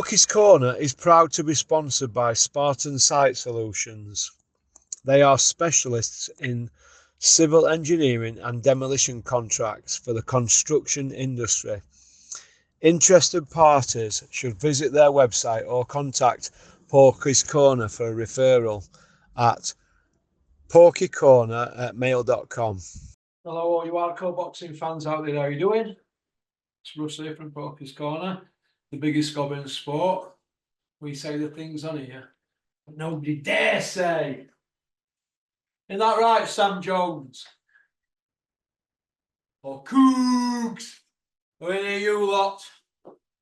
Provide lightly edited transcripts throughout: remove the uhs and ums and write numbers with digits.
Porky's Corner is proud to be sponsored by Spartan Site Solutions. They are specialists in civil engineering and demolition contracts for the construction industry. Interested parties should visit their website or contact Porky's Corner for a referral at porkycorner@mail.com. Hello, all you hardcore boxing fans out there, how are you doing? It's Russ here from Porky's Corner, the biggest gob in sport. We say the things on here that nobody dare say. Isn't that right, Sam Jones? Or Cougs? Or any of you lot?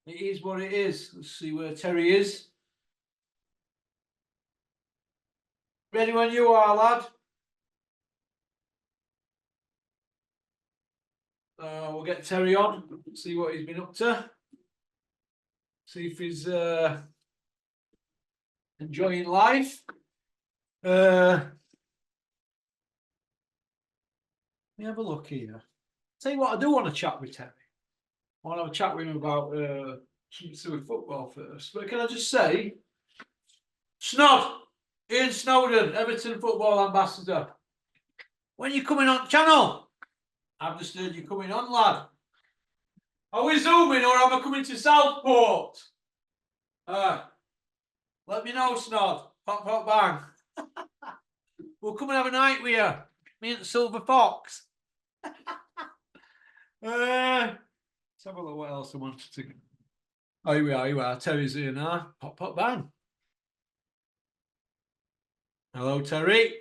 It is what it is. Let's see where Terry is. Ready when you are, lad. We'll get Terry on, see what he's been up to. See if he's enjoying life. Let me have a look here. Tell you what, I do want to chat with Terry. I want to have a chat with him about something to do with football first. But can I just say, Snod, Ian Snowden, Everton football ambassador. When are you coming on channel? I've just heard you coming on, lad. Are we zooming or am I coming to Southport? Let me know, Snod. Pop, pop, bang. We'll come and have a night with you. Me and the Silver Fox. Let's have a look what else I wanted to. Oh, here we are. Terry's here now. Pop, pop, bang. Hello, Terry.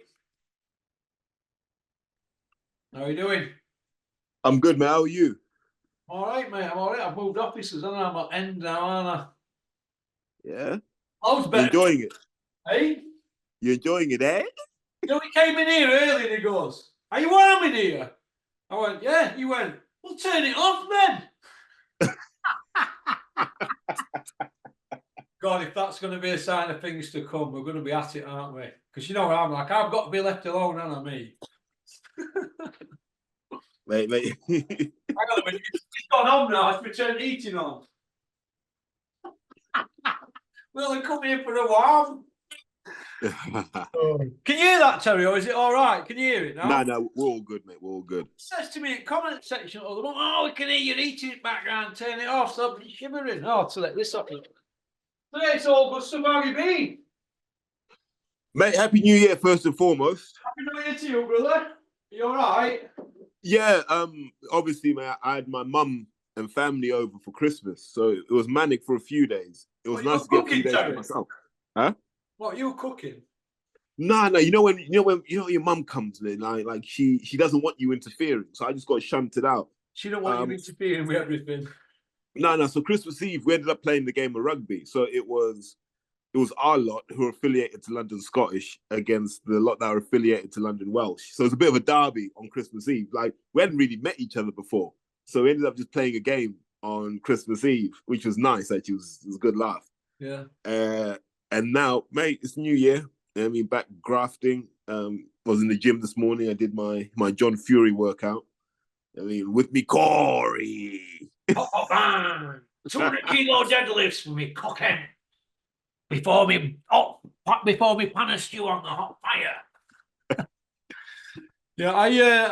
How are you doing? I'm good, mate. How are you? All right, mate. I'm all right. I've moved offices and I'm at end now, aren't I? Yeah. I was better. You're enjoying it? Hey? You're enjoying it, eh? You know, he came in here early and he goes, "Are you warm in here?" I went, "Yeah." He went, "Well, turn it off then." God, if that's going to be a sign of things to come, we're going to be at it, aren't we? Because you know what I'm like, I've got to be left alone, haven't I, me? Mate. Hang on a minute. It's gone on now. It's returned eating on. Well, they come here for a while. Can you hear that, Terry, or is it all right? Can you hear it now? No, we're all good, mate. We're all good. It says to me in comment section, "Oh, we can hear you eating it background, turn it off, stop shivering." Oh, to let this off. Today it's all good stuff. How have you been? Mate, Happy New Year, first and foremost. Happy New Year to you, brother. Are you all right? Yeah, obviously, mate, I had my mum and family over for Christmas, so it was manic for a few days. It was nice to get a few days to myself. Huh? What, you were cooking? No, you know when your mum comes in, like she doesn't want you interfering, so I just got shunted out. She don't want you interfering with everything. No. So Christmas Eve, we ended up playing the game of rugby. So it was our lot who are affiliated to London Scottish against the lot that are affiliated to London Welsh. So it's a bit of a derby on Christmas Eve. Like, we hadn't really met each other before. So we ended up just playing a game on Christmas Eve, which was nice, actually. It was a good laugh. Yeah. And now, mate, it's New Year. I mean, back grafting. Was in the gym this morning. I did my John Fury workout. I mean, with me, Corey. 200 kilo deadlifts for me cooking. Before me pan of stew on the hot fire. Yeah, I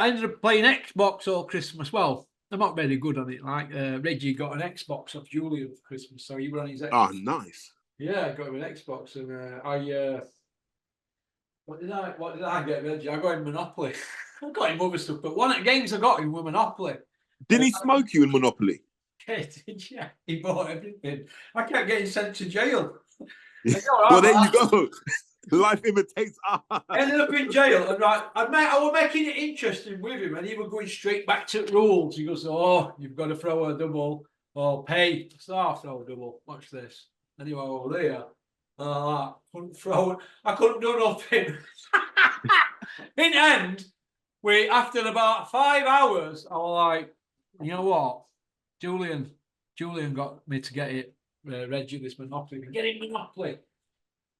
ended up playing Xbox all Christmas. Well, I'm not very good on it. Like Reggie got an Xbox off Julian for Christmas, so he were on his Xbox. Oh, nice. Yeah, I got him an Xbox, and what did I get, Reggie? I got him Monopoly. I got him other stuff, but one of the games I got him was Monopoly. Didn't he smoke you in Monopoly? Yeah, he bought everything. I can't get him sent to jail. Well, there you go. Life imitates art. Ended up in jail, and I was making it interesting with him, and he was going straight back to rules. He goes, "Oh, you've got to throw a double or pay." So I'll throw a double. Watch this. Anyway, over there, couldn't throw it. I couldn't do nothing. In the end, after about 5 hours, I was like, you know what, Julian got me to get it. Reggie, this Monopoly. Get it Monopoly.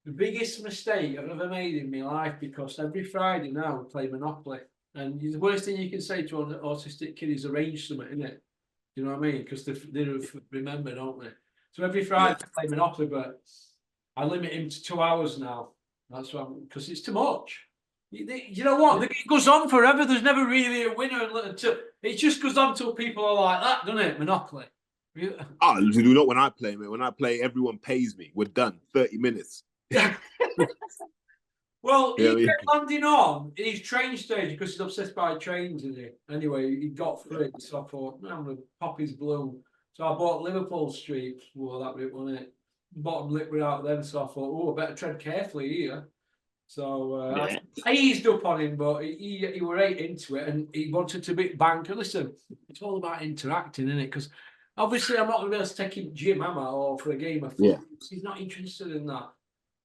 The biggest mistake I've ever made in my life, because every Friday now we play Monopoly. And the worst thing you can say to an autistic kid is arrange something, isn't it? You know what I mean? Because they remember, don't they? So every Friday I play Monopoly, but I limit him to 2 hours now. That's what because it's too much. You know what? It goes on forever. There's never really a winner. It just goes on till people are like that, doesn't it? Monopoly. Oh, do not when I play, man. When I play, everyone pays me. We're done. 30 minutes. Well, You know he what I kept landing on his train stage because he's obsessed by trains, isn't he? Anyway, he got through it, so I thought, I'm going to pop his blue. So I bought Liverpool Street. Well, that bit, wasn't it? Bottom lip without them, so I thought, I better tread carefully here. So I eased up on him, but he were right into it, and he wanted to be bank. Listen, it's all about interacting, isn't it? Because obviously I'm not going to be able to take him gym, am I, or for a game of football. He's not interested in that.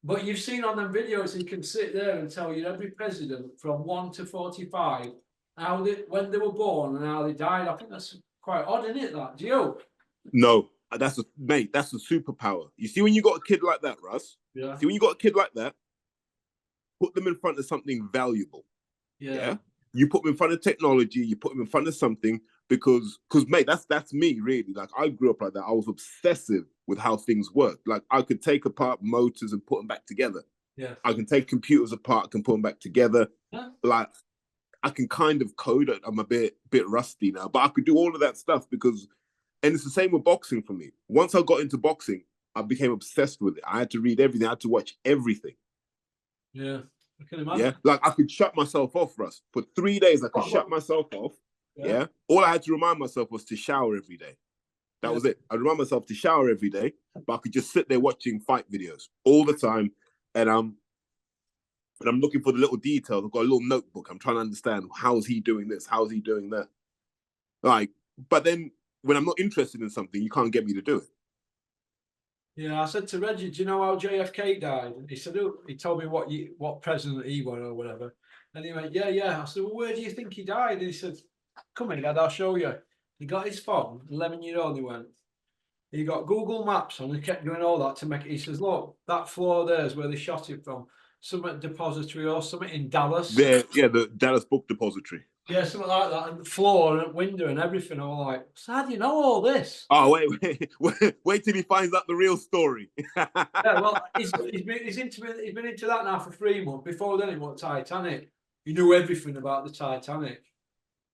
But you've seen on them videos, he can sit there and tell you every president from 1 to 45 when they were born and how they died. I think that's quite odd, isn't it? That do you? No, that's a superpower. You see, when you got a kid like that, Russ. Yeah. See, when you got a kid like that, put them in front of something valuable. Yeah. You put them in front of technology. You put them in front of something because mate, that's me really. Like I grew up like that. I was obsessive with how things work. Like I could take apart motors and put them back together. Yeah. I can take computers apart and put them back together. Yeah. Like I can kind of code it. I'm a bit rusty now, but I could do all of that stuff because, and it's the same with boxing for me. Once I got into boxing, I became obsessed with it. I had to read everything. I had to watch everything. Yeah. I can imagine. Yeah, like I could shut myself off, Russ. For 3 days, I could shut myself off. Yeah. All I had to remind myself was to shower every day. That was it. I remind myself to shower every day, but I could just sit there watching fight videos all the time. And I'm looking for the little details. I've got a little notebook. I'm trying to understand how is he doing this? How is he doing that? Like, but then when I'm not interested in something, you can't get me to do it. Yeah, I said to Reggie, do you know how JFK died? And he said, he told me what president he was or whatever. And he went, yeah. I said, well, where do you think he died? And he said, come in, Dad, I'll show you. He got his phone, 11-year-old, he went. He got Google Maps on and kept doing all that to make it. He says, look, that floor there is where they shot it from. Something depository or something in Dallas. The Dallas Book Depository. Yeah, something like that. And the floor and window and everything. I'm like, so how do you know all this? Oh, wait till he finds out the real story. Yeah, well, he's been into that now for 3 months. Before then, he went Titanic. He knew everything about the Titanic.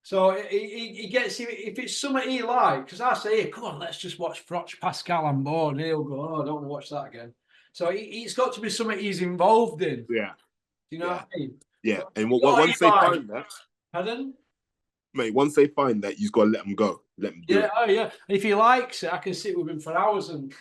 So he gets, if it's something he likes, because I say, hey, come on, let's just watch Froch Pascal on board. And he'll go, I don't want to watch that again. So it's got to be something he's involved in. Yeah. You know what I mean? Yeah. And once they find that, pardon? Mate, once they find that, you've got to let them go. Let them do it. Oh, yeah. And if he likes it, I can sit with him for hours. And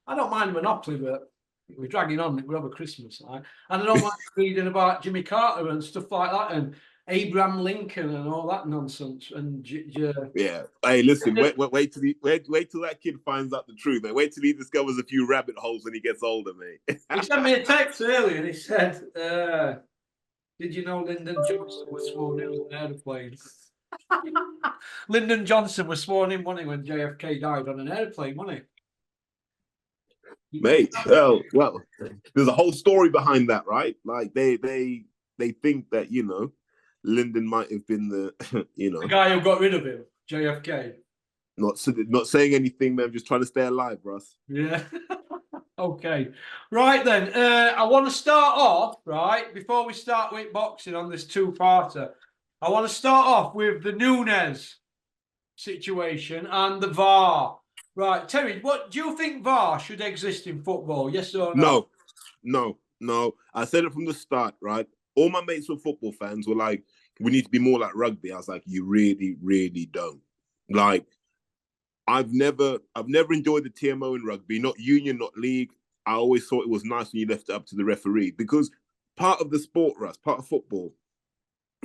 I don't mind Monopoly, but we're dragging on. We're over Christmas. Right? And I don't mind reading about Jimmy Carter and stuff like that. And Abraham Lincoln and all that nonsense. And yeah. Hey, listen, wait till that kid finds out the truth, mate. Wait till he discovers a few rabbit holes when he gets older, mate. He sent me a text earlier and he said, did you know Lyndon Johnson was sworn in on an airplane? Lyndon Johnson was sworn in, wasn't he, when JFK died on an airplane, wasn't he? Mate, well, there's a whole story behind that, right? Like they think that, Lyndon might have been the guy who got rid of him, JFK. Not saying anything, man. I'm just trying to stay alive, Russ. Yeah. Okay. Right then. I want to start off, right, before we start with boxing on this two-parter. I want to start off with the Núñez situation and the VAR. Right, Terry, what do you think VAR should exist in football? Yes or no? No. I said it from the start, right? All my mates were football fans were like, we need to be more like rugby. I was like, you really, really don't. Like, I've never enjoyed the TMO in rugby, not union, not league. I always thought it was nice when you left it up to the referee because part of the sport, Russ, part of football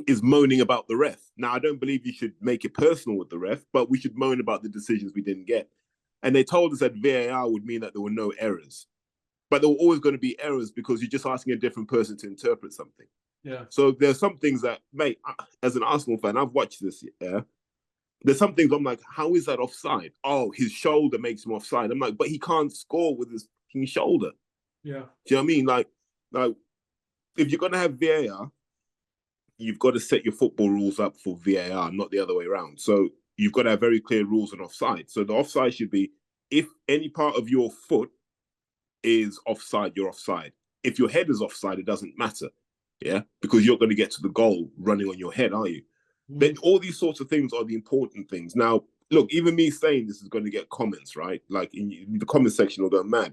is moaning about the ref. Now, I don't believe you should make it personal with the ref, but we should moan about the decisions we didn't get. And they told us that VAR would mean that there were no errors. But there were always going to be errors because you're just asking a different person to interpret something. Yeah. So there's some things that, mate, as an Arsenal fan, I've watched this, yeah. There's some things I'm like, how is that offside? Oh, his shoulder makes him offside. I'm like, but he can't score with his shoulder. Yeah. Do you know what I mean? Like if you're going to have VAR, you've got to set your football rules up for VAR, not the other way around. So you've got to have very clear rules on offside. So the offside should be if any part of your foot is offside, you're offside. If your head is offside, it doesn't matter. Yeah, because you're going to get to the goal running on your head, are you? Then all these sorts of things are the important things. Now, look, even me saying this is going to get comments, right? Like in the comment section will go mad.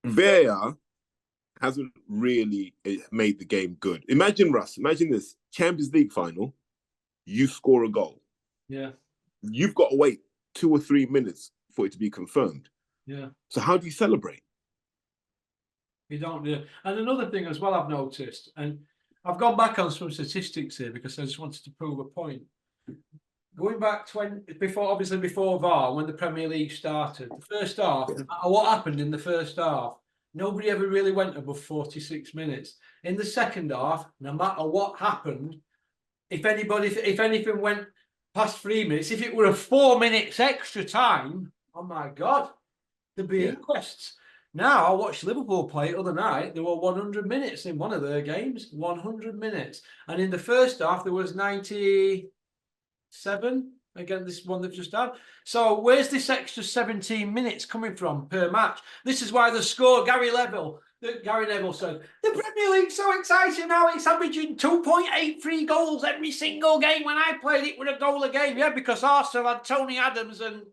VAR hasn't really made the game good. Imagine, Russ, imagine this. Champions League final, you score a goal. Yeah. You've got to wait 2 or 3 minutes for it to be confirmed. Yeah. So how do you celebrate? You don't do. And another thing as well I've noticed, and I've gone back on some statistics here because I just wanted to prove a point. Going back before VAR, when the Premier League started, the first half, no matter what happened in the first half, nobody ever really went above 46 minutes. In the second half, no matter what happened, if anything went past 3 minutes, if it were a 4 minutes extra time, oh my God, there'd be inquests. Now, I watched Liverpool play the other night. There were 100 minutes in one of their games. 100 minutes. And in the first half, there was 97. Again, this one they've just had. So where's this extra 17 minutes coming from per match? This is why the score, Gary Neville said, the Premier League's so exciting now. It's averaging 2.83 goals every single game. When I played, it was a goal a game. Yeah, because Arsenal had Tony Adams and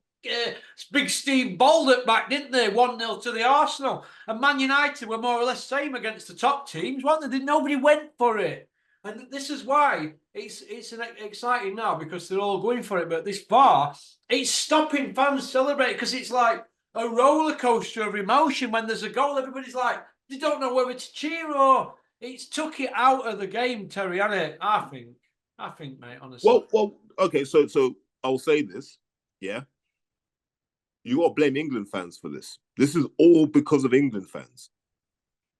big Steve Bold back, didn't they? 1-0 to the Arsenal. And Man United were more or less same against the top teams, weren't they? Nobody went for it. And this is why it's exciting now, because they're all going for it. But this VAR, it's stopping fans celebrate, because it's like a roller coaster of emotion. When there's a goal, everybody's like, they don't know whether to cheer, or it's took it out of the game, Terry, hasn't it? I think, mate, honestly. Well, okay, so I'll say this, yeah. You got to blame England fans for this. This is all because of England fans.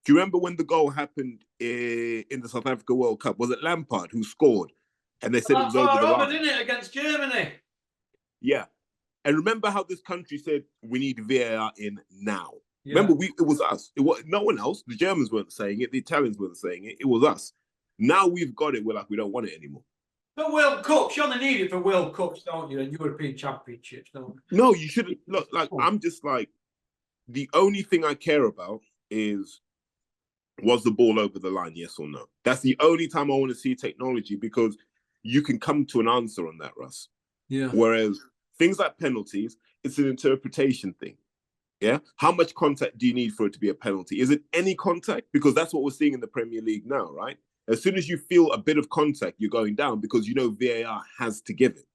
Do you remember when the goal happened in the South Africa World Cup? Was it Lampard who scored? And they said it was over the line. Didn't it, against Germany? Yeah. And remember how this country said, we need VAR in now. Yeah. Remember, it was us. It was no one else. The Germans weren't saying it. The Italians weren't saying it. It was us. Now we've got it. We're like, we don't want it anymore. But World Cups, you only need it for World Cups, don't you? And European Championships, don't you? No, you shouldn't. Look, like, I'm just like, the only thing I care about is, was the ball over the line, yes or no? That's the only time I want to see technology, because you can come to an answer on that, Russ. Yeah. Whereas things like penalties, it's an interpretation thing. Yeah. How much contact do you need for it to be a penalty? Is it any contact? Because that's what we're seeing in the Premier League now, right? As soon as you feel a bit of contact, you're going down, because you know VAR has to give it.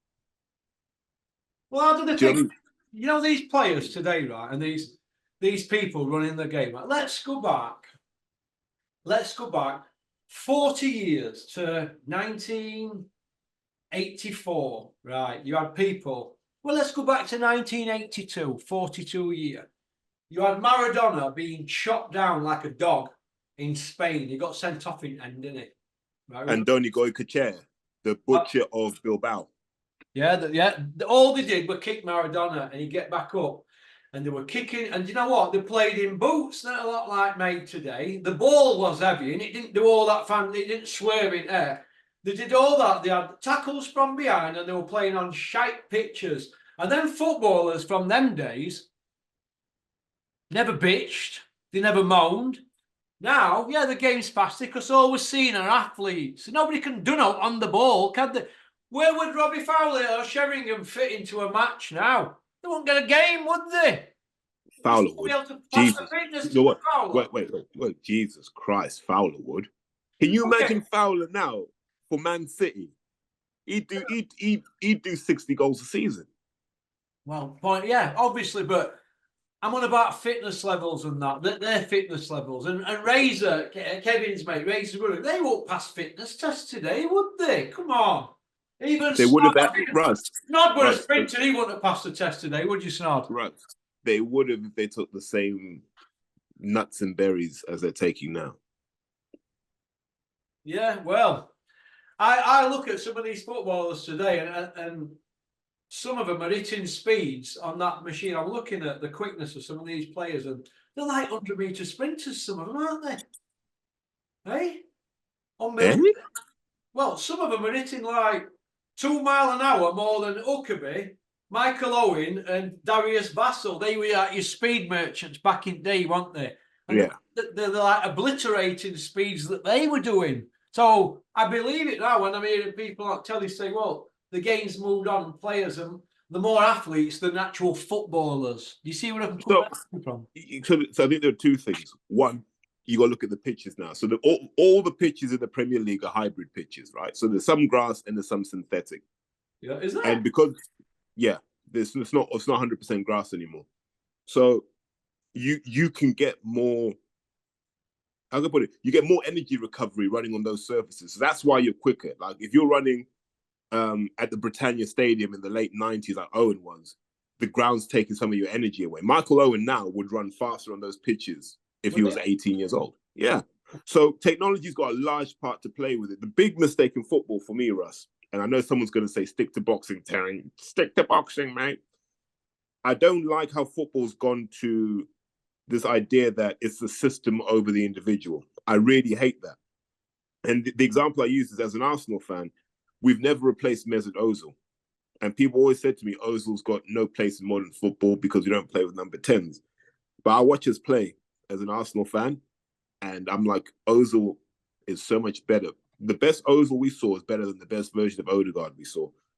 Well, how do they think? You know, these players today, right, and these people running the game. Like, let's go back 40 years to 1984, right? You had people. Well, let's go back to 1982, 42 year. You had Maradona being chopped down like a dog in Spain. He got sent off in end, didn't he? Right? Andoni Goicoechea, the butcher of Bilbao. Yeah. All they did was kick Maradona, and he'd get back up. And they were kicking, and you know what? They played in boots, not a lot like made today. The ball was heavy, and it didn't do all that fan. It didn't swerve in air. They did all that. They had tackles from behind, and they were playing on shite pitches. And then footballers from them days never bitched. They never moaned. Now, yeah, the game's faster because all we're seeing are athletes. Nobody can do no on the ball, can they? Where would Robbie Fowler or Sheringham fit into a match now? They won't get a game, would they? Fowler would. Jesus. You know what? Wait. Jesus Christ, Fowler would. Can you imagine Fowler now for Man City? He'd do 60 goals a season. Well, obviously, but I'm on about fitness levels and that. Their fitness levels. And Razor, Kevin's mate, Razor, they won't pass fitness tests today, would they? Come on. Even they would have that Russ. Snod would have sprinted, he wouldn't have passed the test today, would you, Snod? Right. They would have if they took the same nuts and berries as they're taking now. Yeah, well, I look at some of these footballers today, and some of them are hitting speeds on that machine. I'm looking at the quickness of some of these players, and they're like 100-meter sprinters, some of them, aren't they? Hey? Unbelievable. Well, some of them are hitting like 2 miles an hour more than Huckabee, Michael Owen and Darius Vassell, they were like your speed merchants back in day, weren't they? And Yeah. they're like obliterating speeds that they were doing. So I believe it now when I'm hearing people on telly say, well, the game's moved on and players are the more athletes than actual footballers. Do you see where I'm coming from? So I think there are two things. One, you got to look at the pitches now. So all the pitches in the Premier League are hybrid pitches, right? So there's some grass and there's some synthetic. Yeah, is that? And because, yeah, it's not 100% grass anymore. So you can get more. How can I put it? You get more energy recovery running on those surfaces. So that's why you're quicker. Like if you're running at the Britannia Stadium in the late 90s, like Owen was, the ground's taking some of your energy away. Michael Owen now would run faster on those pitches if he was 18 years old. Yeah. So technology's got a large part to play with it. The big mistake in football for me, Russ, and I know someone's going to say, stick to boxing, Terry. Stick to boxing, mate. I don't like how football's gone to this idea that it's the system over the individual. I really hate that. And the example I use is as an Arsenal fan, we've never replaced Mesut Ozil. And people always said to me, Ozil's got no place in modern football because we don't play with number 10s. But I watch us play as an Arsenal fan, and I'm like, Ozil is so much better. The best Ozil we saw is better than the best version of Odegaard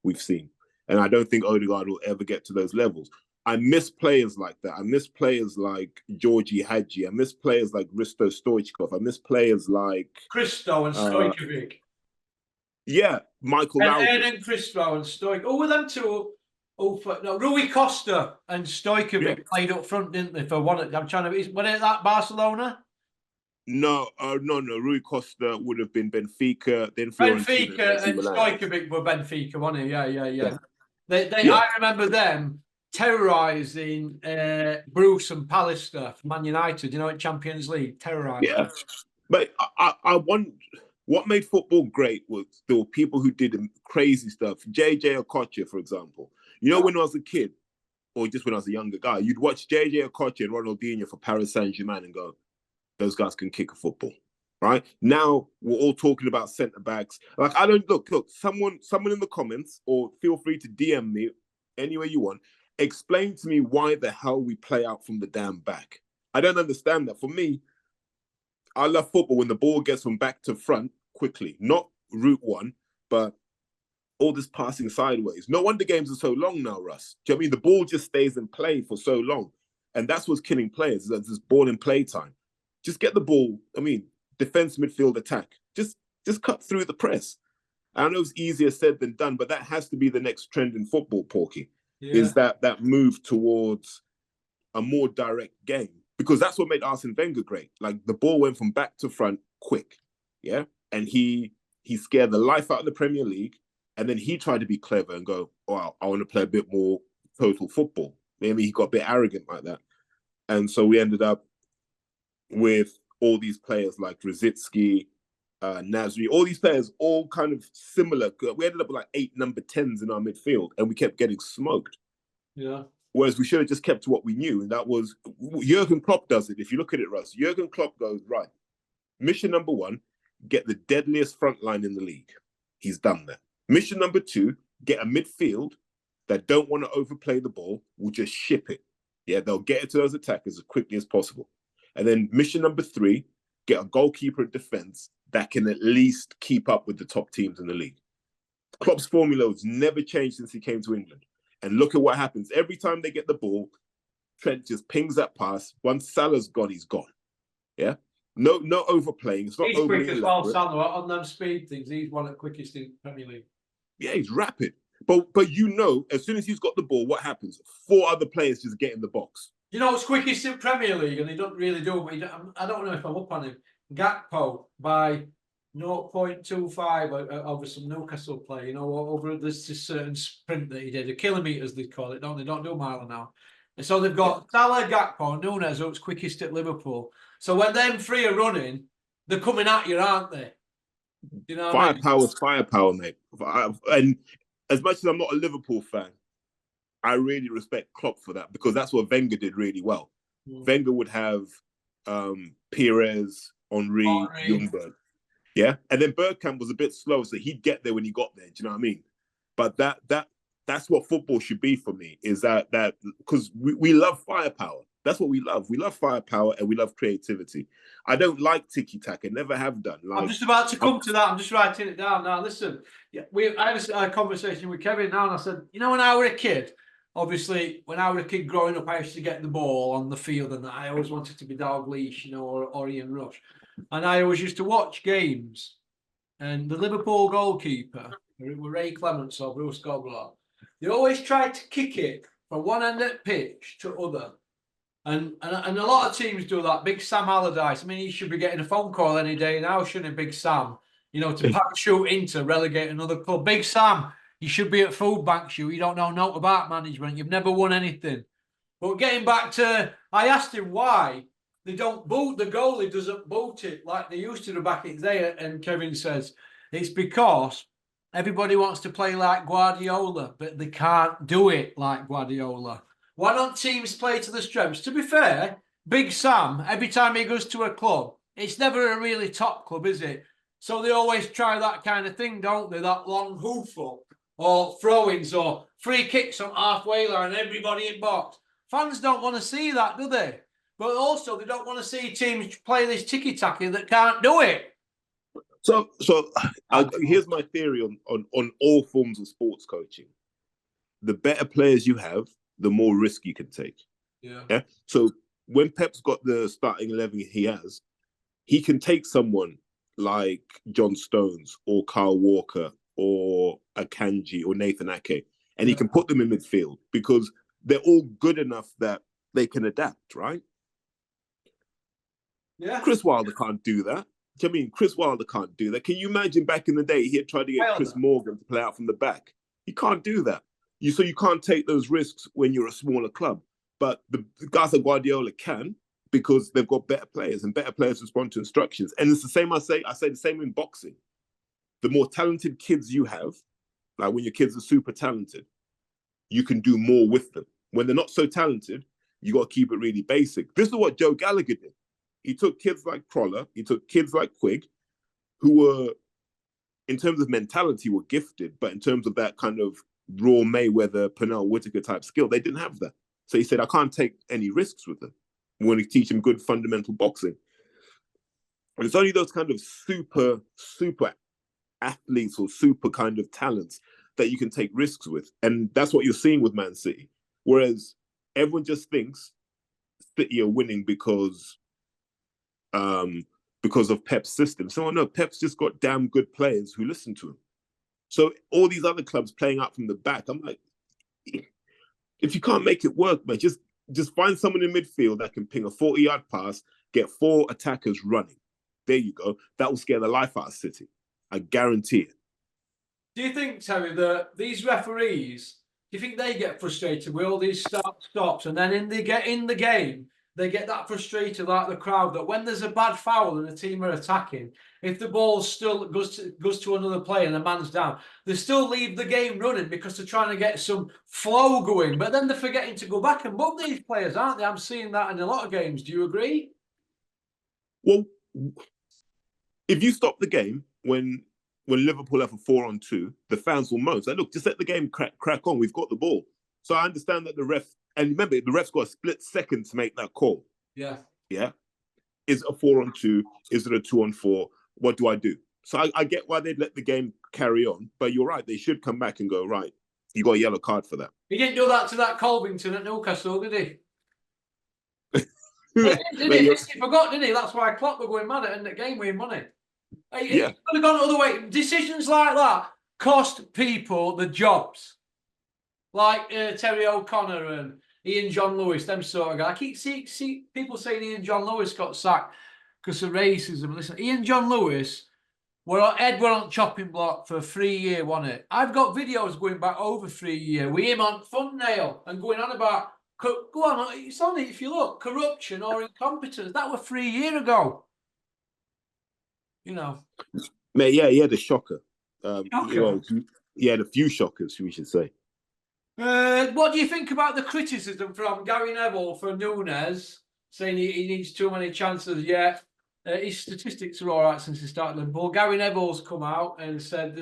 we've seen. And I don't think Odegaard will ever get to those levels. I miss players like that. I miss players like Georgie Hadji. I miss players like Risto Stoichkov. I miss players like Christo and Stojkovic. Yeah, Michael Laudrup. And Christo and Stoichkov. Oh, were them two? Rui Costa and Stojkovic played up front, didn't they? For one, I'm trying to. Was it that Barcelona? No. Rui Costa would have been Benfica, then Fiorentina. Benfica and Stojkovic were Benfica, wasn't he? Yeah. I remember them terrorising Bruce and Pallister from Man United, in Champions League, terrorising. Yeah, but I want what made football great was there were people who did crazy stuff. JJ Okocha, for example. When I was a kid, or just when I was a younger guy, you'd watch JJ Okocha and Ronaldinho for Paris Saint-Germain and go, those guys can kick a football. Right now, we're all talking about centre backs. Like I don't look. Someone in the comments, or feel free to DM me any way you want. Explain to me why the hell we play out from the damn back. I don't understand that. For me, I love football when the ball gets from back to front quickly, not route one, but all this passing sideways. No wonder games are so long now, Russ. Do you know what I mean? The ball just stays in play for so long. And that's what's killing players, is this ball in play time. Just get the ball. I mean, defense, midfield, attack. Just cut through the press. I know it's easier said than done, but that has to be the next trend in football, Porky. Is that move towards a more direct game, because that's what made Arsene Wenger great. Like the ball went from back to front quick, and he scared the life out of the Premier League, and then he tried to be clever and go, "Oh, I want to play a bit more total football." Maybe he got a bit arrogant like that, and so we ended up with all these players like Rosicky, Nasri, all these players, all kind of similar. We ended up with like 8 number 10s in our midfield, and we kept getting smoked. Yeah. Whereas we should have just kept to what we knew, and that was Jurgen Klopp does it. If you look at it, Russ, Jurgen Klopp goes, right, mission number 1, get the deadliest front line in the league. He's done that. Mission number 2, get a midfield that don't want to overplay the ball, will just ship it. Yeah, they'll get it to those attackers as quickly as possible. And then mission number 3, get a goalkeeper and defense that can at least keep up with the top teams in the league. Klopp's formula has never changed since he came to England. And look at what happens. Every time they get the ball, Trent just pings that pass. Once Salah's gone, he's gone. Yeah? No overplaying. It's not he's quick as well, elaborate. Salah, on them speed things. He's one of the quickest in Premier League. Yeah, he's rapid. But as soon as he's got the ball, what happens? 4 other players just get in the box. What's quickest in Premier League, and they don't really do it. I don't know if I'm up on him. Gakpo by 0.25 over some Newcastle play, over this certain sprint that he did, the kilometres they call it, don't they? Don't do a mile an hour. And so they've got Salah, Gakpo, Nunes, who's quickest at Liverpool. So when them 3 are running, they're coming at you, aren't they? Firepower, mate. And as much as I'm not a Liverpool fan, I really respect Klopp for that, because that's what Wenger did really well. Wenger would have Pires, Henry, Ljungberg. Yeah. And then Bergkamp was a bit slow, so he'd get there when he got there. Do you know what I mean? But that that's what football should be for me. Is that because we love firepower. That's what we love. We love firepower and we love creativity. I don't like tiki taka. Never have done. Like, I'm just about to come to that. I'm just writing it down now. Listen, I had a conversation with Kevin now, and I said, you know, when I was a kid, obviously, when I was a kid growing up, I used to get the ball on the field, and I always wanted to be Dalglish, you know, or Ian Rush, and I always used to watch games, and the Liverpool goalkeeper, it was Ray Clements or Bruce Gobler, they always tried to kick it from one end of the pitch to other. And a lot of teams do that. Big Sam Allardyce, I mean, he should be getting a phone call any day now, shouldn't he, Big Sam? You know, to parachute into relegate another club. Big Sam, you should be at food banks, you don't know nothing about management. You've never won anything. But getting back to, I asked him why they don't boot, the goalie doesn't boot it like they used to do back in the day. And Kevin says, it's because everybody wants to play like Guardiola, but they can't do it like Guardiola. Why don't teams play to the strengths? To be fair, Big Sam, every time he goes to a club, it's never a really top club, is it? So they always try that kind of thing, don't they? That long hoof up, or throw-ins, or free kicks on halfway line, everybody in box. Fans don't want to see that, do they? But also, they don't want to see teams play this tiki-taka that can't do it. So here's my theory on all forms of sports coaching. The better players you have, the more risk you can take. Yeah. So when Pep's got the starting 11 he can take someone like John Stones or Kyle Walker or Akanji or Nathan Ake, and he can put them in midfield because they're all good enough that they can adapt, right? Yeah. Chris Wilder can't do that. Do you know what I mean? Chris Wilder can't do that. Can you imagine back in the day he had tried to get Chris Morgan to play out from the back? He can't do that. So you can't take those risks when you're a smaller club. But the guys like Guardiola can, because they've got better players and better players respond to instructions. And it's the same I say the same in boxing. The more talented kids you have, like when your kids are super talented, you can do more with them. When they're not so talented, you got to keep it really basic. This is what Joe Gallagher did. He took kids like Crawler, he took kids like Quigg, who were, in terms of mentality, were gifted, but in terms of that kind of raw Mayweather, Pernell Whitaker type skill, they didn't have that. So he said, I can't take any risks with them. I'm going to teach them good fundamental boxing. And it's only those kind of super athletes or super kind of talents that you can take risks with. And that's what you're seeing with Man City. Whereas everyone just thinks City are winning because of Pep's system. So no, Pep's just got damn good players who listen to him. So all these other clubs playing out from the back, I'm like, if you can't make it work, man, just find someone in midfield that can ping a 40-yard pass, get 4 attackers running. There you go. That will scare the life out of City. I guarantee it. Do you think, Terry, that these referees, do you think they get frustrated with all these stops, and then they get in the game, they get that frustrated like the crowd, that when there's a bad foul and the team are attacking, if the ball still goes to another player and the man's down, they still leave the game running because they're trying to get some flow going, but then they're forgetting to go back and book these players, aren't they? I'm seeing that in a lot of games. Do you agree? Well, if you stop the game when Liverpool have a 4-on-2, the fans will moan. So look, just let the game crack on. We've got the ball. So I understand that the ref, and remember, the ref's got a split second to make that call. Yeah. Yeah. Is it a 4-on-2? Is it a 2-on-4? What do I do? So I get why they'd let the game carry on, but you're right. They should come back and go, right, you got a yellow card for that. He didn't do that to that Colvington at Newcastle, did he? He forgot, didn't he? That's why Klopp were going mad at the game winning money. He could have gone the other way. Decisions like that cost people the jobs. Like Terry O'Connor and Ian John Lewis, them sort of guys. I keep see people saying Ian John Lewis got sacked because of racism. Listen, Ian John Lewis were on chopping block for 3 years, wasn't it? I've got videos going back over 3 years with him on thumbnail and going on about, go on, it's on it if you look, corruption or incompetence. That was 3 years ago. You know. Mate, yeah, he had a shocker. He had a few shockers, we should say. What do you think about the criticism from Gary Neville for Nunes, saying he needs too many chances yet? His statistics are all right since he started Liverpool. Gary Neville's come out and said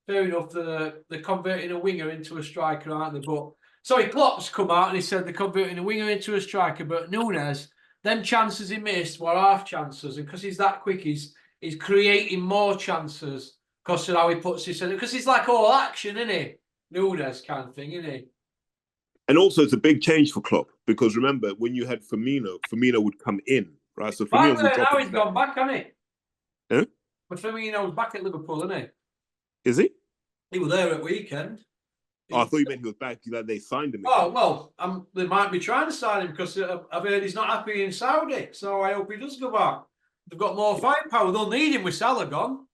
fair enough. They're converting a winger into a striker, aren't they? But sorry, Klopp's come out and he said they're converting a winger into a striker, but Nunes, them chances he missed were half chances, and because he's that quick, he's creating more chances because of how he puts his head. Because he's like all action, isn't he? Nunes kind of thing, isn't he? And also, it's a big change for Klopp because remember when you had Firmino would come in, right? So Back Firmino there would drop. now, he's gone back, hasn't he? Huh? But Firmino's back at Liverpool, isn't he? Is he? He was there at weekend. Oh, I thought you meant he was back. Like they signed him. Oh, well, they might be trying to sign him because I've heard he's not happy in Saudi. So I hope he does go back. They've got more firepower. They'll need him with Salah gone.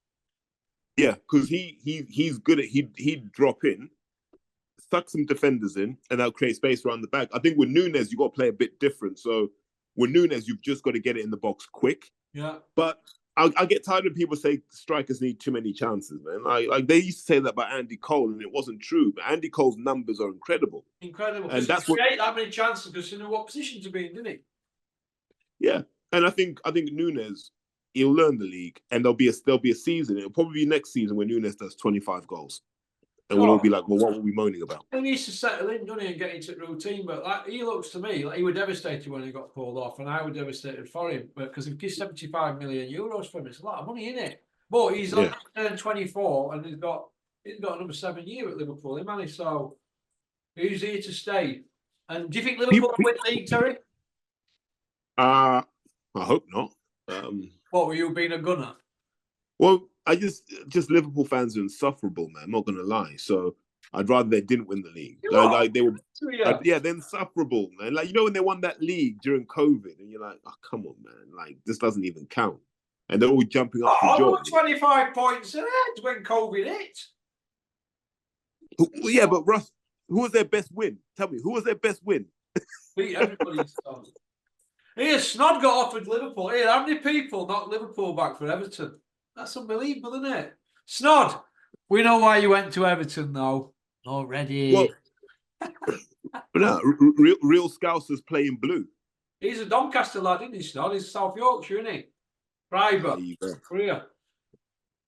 Yeah, because he's good at he'd drop in, suck some defenders in, and that'll create space around the back. I think with Nunes, you've got to play a bit different. So with Nunes, you've just got to get it in the box quick. Yeah. But I get tired of people say strikers need too many chances, man. Like they used to say that about Andy Cole, and it wasn't true. But Andy Cole's numbers are incredible. Incredible. And that's what create that many chances because he knew what position to be in, didn't he? Yeah. And I think Nunes, he'll learn the league, and there'll be a season. It'll probably be next season when Nunes does 25 goals. And we'll all be like, well, what were we moaning about? He needs to settle in, doesn't he, and get into the routine. But like, he looks to me like he was devastated when he got pulled off, and I was devastated for him. Because if he's 75 million euros for him, it's a lot of money, isn't it? But he's on 24, and he's got another 7 years at Liverpool, isn't he? So he's here to stay. And do you think Liverpool will win the league, Terry? I hope not. What were you being a gunner? Well, I just Liverpool fans are insufferable, man. I'm not gonna lie. So I'd rather they didn't win the league. Like they were, they're insufferable, man. Like when they won that league during COVID, and you're like, oh come on, man. Like this doesn't even count, and they're all jumping up for joy. 25 points ahead when COVID hit. Yeah, but Russ, who was their best win? Tell me, who was their best win? Beat everybody's song. Here, Snod got offered Liverpool. Here, how many people knocked Liverpool back for Everton? That's unbelievable, isn't it? Snod, we know why you went to Everton, though. Already. Well, no, real Scousers playing blue. He's a Doncaster lad, isn't he, Snod? He's South Yorkshire, isn't he? Private. Career.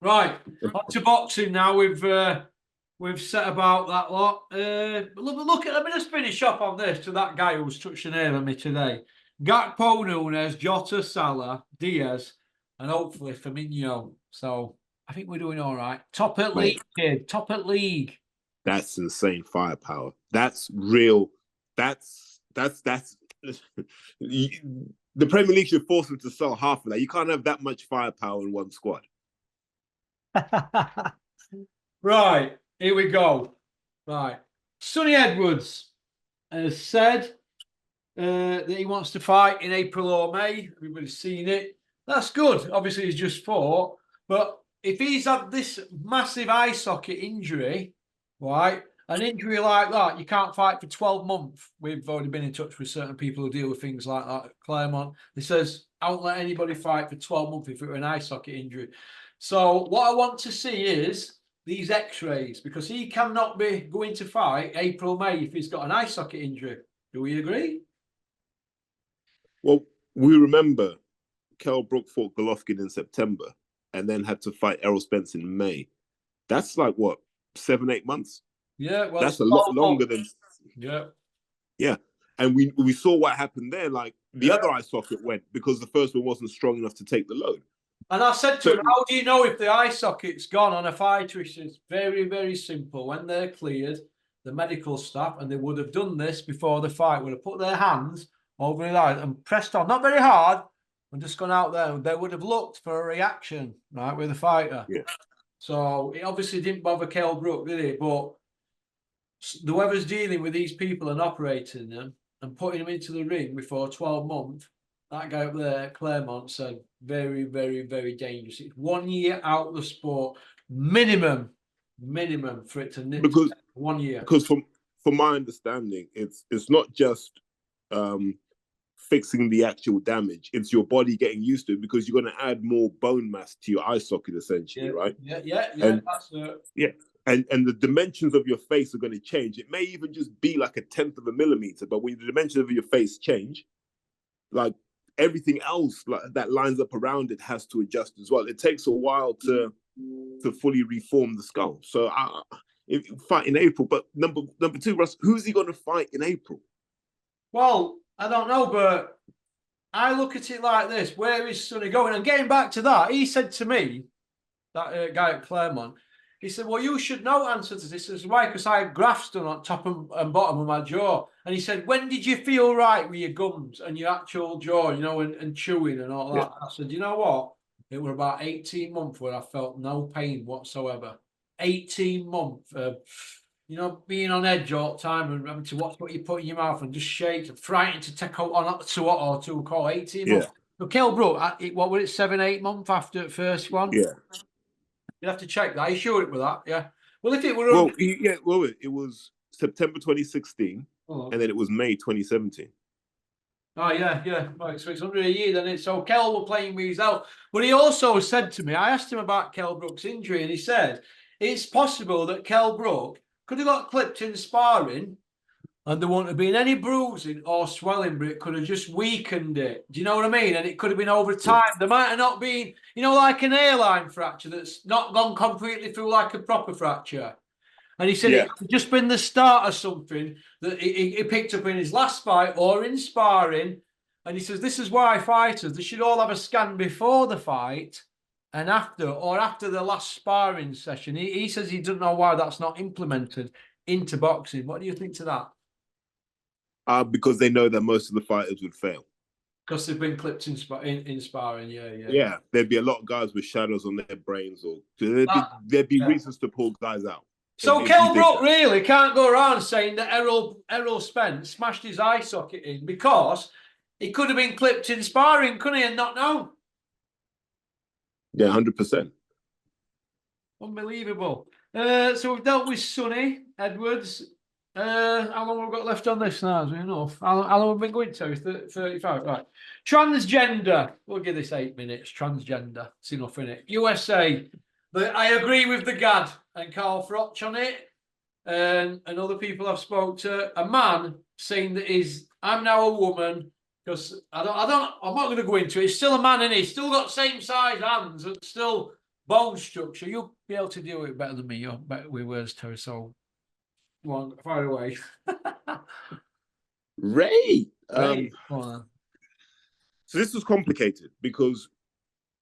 Right, on to boxing now. We've set about that lot. Look at, let me just finish off on this to that guy who was touching nail at me today. Gakpo, Nunes, Jota, Salah, Diaz, and hopefully Firmino. So I think we're doing all right. Top at league, kid. Top at league. That's insane firepower. That's real. That's the Premier League should force them to sell half of that. You can't have that much firepower in one squad. Right, here we go. Right. Sonny Edwards has said that he wants to fight in April or May. Everybody's seen it. That's good. Obviously, he's just fought. But if he's had this massive eye socket injury, right, an injury like that, you can't fight for 12 months. We've already been in touch with certain people who deal with things like that at Claremont. He says, I won't let anybody fight for 12 months if it were an eye socket injury. So what I want to see is these x-rays, because he cannot be going to fight April, May if he's got an eye socket injury. Do we agree? Well, we remember Kell Brook fought Golovkin in September and then had to fight Errol Spence in May. That's like, what, 7-8 months? Yeah, well, that's a lot longer than... Yeah. And we saw what happened there. Like, the other eye socket went because the first one wasn't strong enough to take the load. And I said to him, how do you know if the eye socket's gone on a fighter? He says, very, very simple. When they're cleared, the medical staff, and they would have done this before the fight, would have put their hands over his eyes and pressed on, not very hard, and just gone out there. They would have looked for a reaction, right, with the fighter. Yeah. So it obviously didn't bother Kell Brook, did it? But whoever's dealing with these people and operating them and putting them into the ring before 12 months, that guy up there at Claremont said, very, very, very dangerous. It's 1 year out of the sport, minimum for it to nip. Because 1 year. Because from my understanding, it's not just fixing the actual damage. It's your body getting used to it because you're going to add more bone mass to your eye socket, essentially, right? Yeah. And, that's it. Yeah. And the dimensions of your face are going to change. It may even just be like 1/10 of a millimeter, but when the dimensions of your face change, like everything else that lines up around it has to adjust as well. It takes a while to to fully reform the skull. So fight in April. But number two, Russ, who's he going to fight in April? Well, I don't know, but I look at it like this: where is Sonny going? And getting back to that, he said to me, that guy at Claremont, he said, "Well, you should know answer to this." As why? Because I had grafts done on top and bottom of my jaw. And he said, "When did you feel right with your gums and your actual jaw, you know, and chewing and all that?" Yeah. I said, "You know what? It was about 18 months where I felt no pain whatsoever. 18 months of, you know, being on edge all the time and having to watch what you put in your mouth and just shake and frightened to take out on to what or to call 18 months." So Kell Brook, what was it, 7-8 months after the first one? Yeah. You'd have to check that. Are you sure it was that? Yeah. Well, if it were... it was September 2016, and then it was May 2017. Oh, yeah. Right, so it's under a year then. So Kell were playing with his out. But he also said to me, I asked him about Kell Brook's injury, and he said, it's possible that Kell Brook could have got clipped in sparring, and there wouldn't have been any bruising or swelling, but it could have just weakened it. Do you know what I mean? And it could have been over time. Yeah. There might have not been, you know, like an hairline fracture that's not gone completely through like a proper fracture. And he said it could just been the start of something that he picked up in his last fight or in sparring. And he says, this is why fighters, they should all have a scan before the fight and after, or after the last sparring session. He says he doesn't know why that's not implemented into boxing. What do you think to that? Because they know that most of the fighters would fail. Because they've been clipped in sparring, yeah. Yeah, there'd be a lot of guys with shadows on their brains, or there'd be reasons to pull guys out. So Kell Brook really can't go around saying that Errol Spence smashed his eye socket in because he could have been clipped in sparring, couldn't he, and not know? Yeah, 100%. Unbelievable. So we've dealt with Sonny Edwards. How long have we got left on this now? Is it enough? How long have we been going to? 35, right. Transgender. We'll give this 8 minutes. Transgender. It's enough, isn't it? USA. I agree with the GAD and Carl Froch on it. And other people I've spoke to. A man saying that I'm now a woman because I'm not going to go into it. He's still a man, and he's still got same size hands and still bone structure. You'll be able to do it better than me. You're better with words, Terry. So far away. Ray. So this was complicated because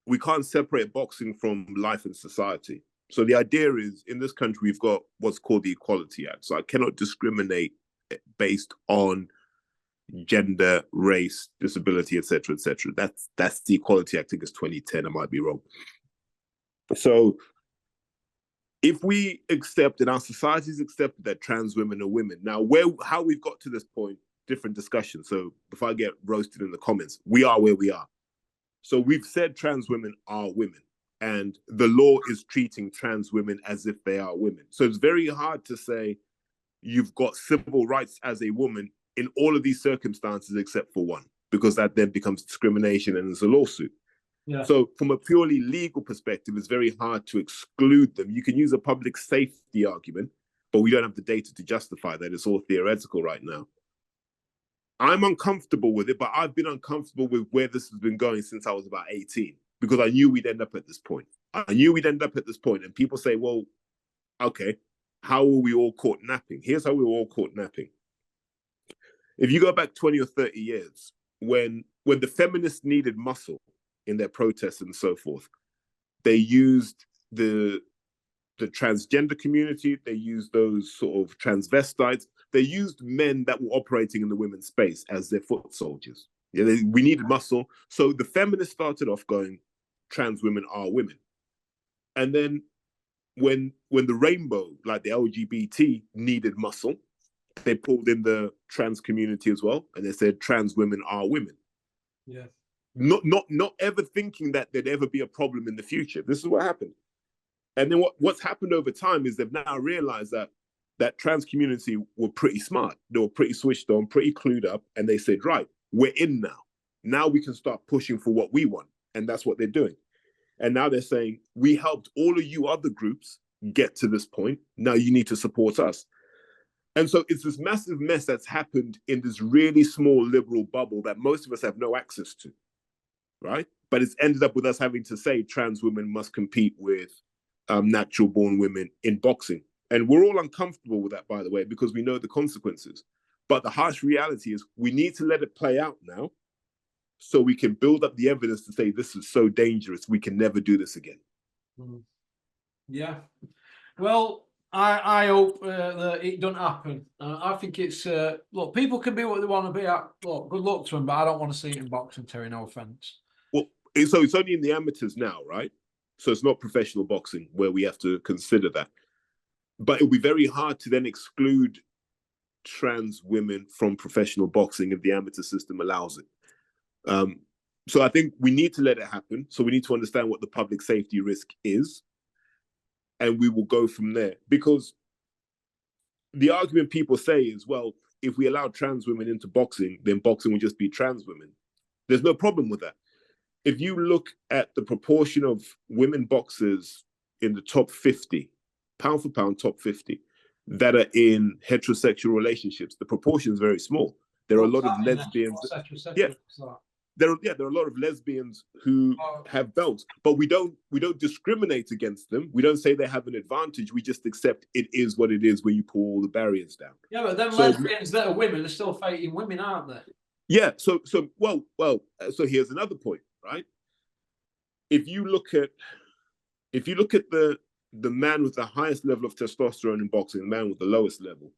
we can't separate boxing from life and society. So the idea is, in this country, we've got what's called the Equality Act. So I cannot discriminate based on gender, race, disability, etc., etc. That's the Equality Act. I think it's 2010. I might be wrong. So if we accept, and our society's accepted that trans women are women, now how we've got to this point, different discussion. So before I get roasted in the comments, we are where we are. So we've said trans women are women, and the law is treating trans women as if they are women. So it's very hard to say you've got civil rights as a woman in all of these circumstances except for one, because that then becomes discrimination and there's a lawsuit. Yeah. So from a purely legal perspective, it's very hard to exclude them. You can use a public safety argument, but we don't have the data to justify that. It's all theoretical right now. I'm uncomfortable with it, but I've been uncomfortable with where this has been going since I was about 18, because I knew we'd end up at this point. And people say, well, okay, how were we all caught napping? Here's how we were all caught napping. If you go back 20 or 30 years, when the feminists needed muscle in their protests and so forth, they used the transgender community, they used those sort of transvestites, they used men that were operating in the women's space as their foot soldiers. Yeah, we needed muscle. So the feminists started off going, trans women are women. And then when the rainbow, like the LGBT, needed muscle, they pulled in the trans community as well, and they said trans women are women. Yeah. Not ever thinking that there'd ever be a problem in the future. This is what happened. And then what's happened over time is they've now realized that trans community were pretty smart. They were pretty switched on, pretty clued up, and they said, right, we're in now. Now we can start pushing for what we want. And that's what they're doing. And now they're saying, we helped all of you other groups get to this point. Now you need to support us. And so it's this massive mess that's happened in this really small liberal bubble that most of us have no access to, right? But it's ended up with us having to say trans women must compete with natural born women in boxing. And we're all uncomfortable with that, by the way, because we know the consequences. But the harsh reality is we need to let it play out now so we can build up the evidence to say this is so dangerous, we can never do this again. Yeah. Well, I hope that it doesn't happen. I think it's, look, people can be what they want to be. Look, good luck to them, but I don't want to see it in boxing, Terry, no offence. Well, so it's only in the amateurs now, right? So it's not professional boxing where we have to consider that. But it'll be very hard to then exclude trans women from professional boxing if the amateur system allows it. So I think we need to let it happen. So we need to understand what the public safety risk is. And we will go from there. Because the argument people say is, well, if we allow trans women into boxing, then boxing will just be trans women. There's no problem with that. If you look at the proportion of women boxers in the top 50, pound for pound, top 50, that are in heterosexual relationships, the proportion is very small. There are a lot of lesbians. Yeah, there are a lot of lesbians who have belts, but we don't discriminate against them. We don't say they have an advantage. We just accept it is what it is when you pull all the barriers down. Yeah, but then lesbians that are women are still fighting women, aren't they? Yeah. So here's another point, right? If you look at the man with the highest level of testosterone in boxing, the man with the lowest level,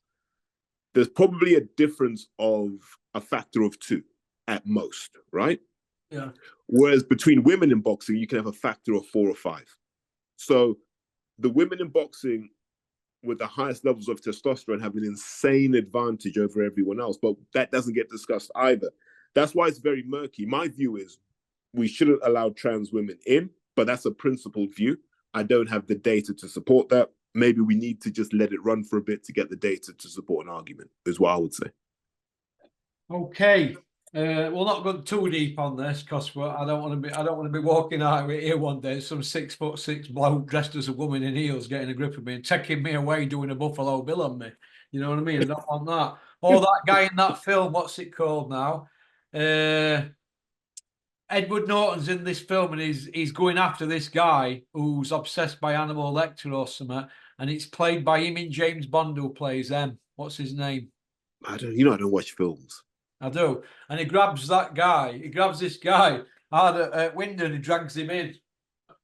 there's probably a difference of a factor of 2 at most, right? Yeah. Whereas between women in boxing, you can have a factor of 4 or 5. So the women in boxing with the highest levels of testosterone have an insane advantage over everyone else, but that doesn't get discussed either. That's why it's very murky. My view is we shouldn't allow trans women in, but that's a principled view. I don't have the data to support that. Maybe we need to just let it run for a bit to get the data to support an argument, is what I would say. Okay. We'll not go too deep on this because I don't want to be walking out of here one day, some 6'6" bloke dressed as a woman in heels getting a grip of me and taking me away doing a Buffalo Bill on me. You know what I mean? I don't want that. Or that guy in that film, what's it called now? Edward Norton's in this film and he's going after this guy who's obsessed by Hannibal Lecter or something, and it's played by him in James Bond who plays M. What's his name? I don't watch films. I do. And he grabs that guy. He grabs this guy out at window and he drags him in.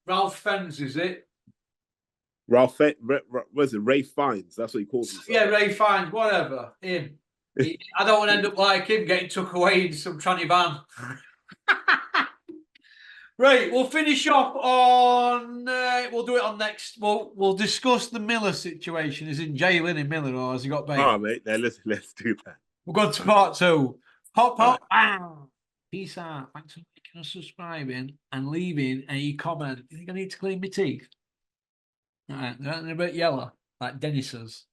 Ralph Fiennes, is it? What is it? Ray Fiennes. That's what he calls himself. Yeah, Ray Fiennes, whatever. Him. I don't want to end up like him getting took away in some tranny van. Right, we'll finish off on. We'll do it on next. We'll discuss the Miller situation. Is in jail, in Miller, or has he got bail? Oh, mate, let's do that. We'll go to part 2. Hop. Bam. Peace out. Thanks for making us subscribing and leaving a comment. You think I need to clean my teeth? All right, they're a bit yellow, like Dennis's.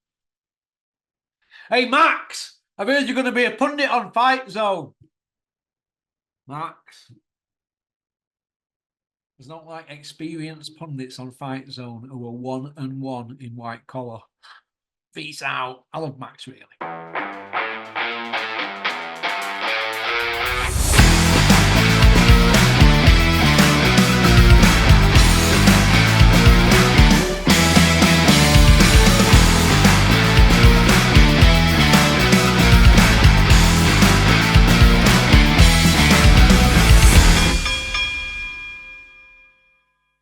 Hey, Max, I've heard you're going to be a pundit on Fight Zone. Max. There's not like experienced pundits on Fight Zone who are 1-1 in white collar. Peace out. I love Max, really.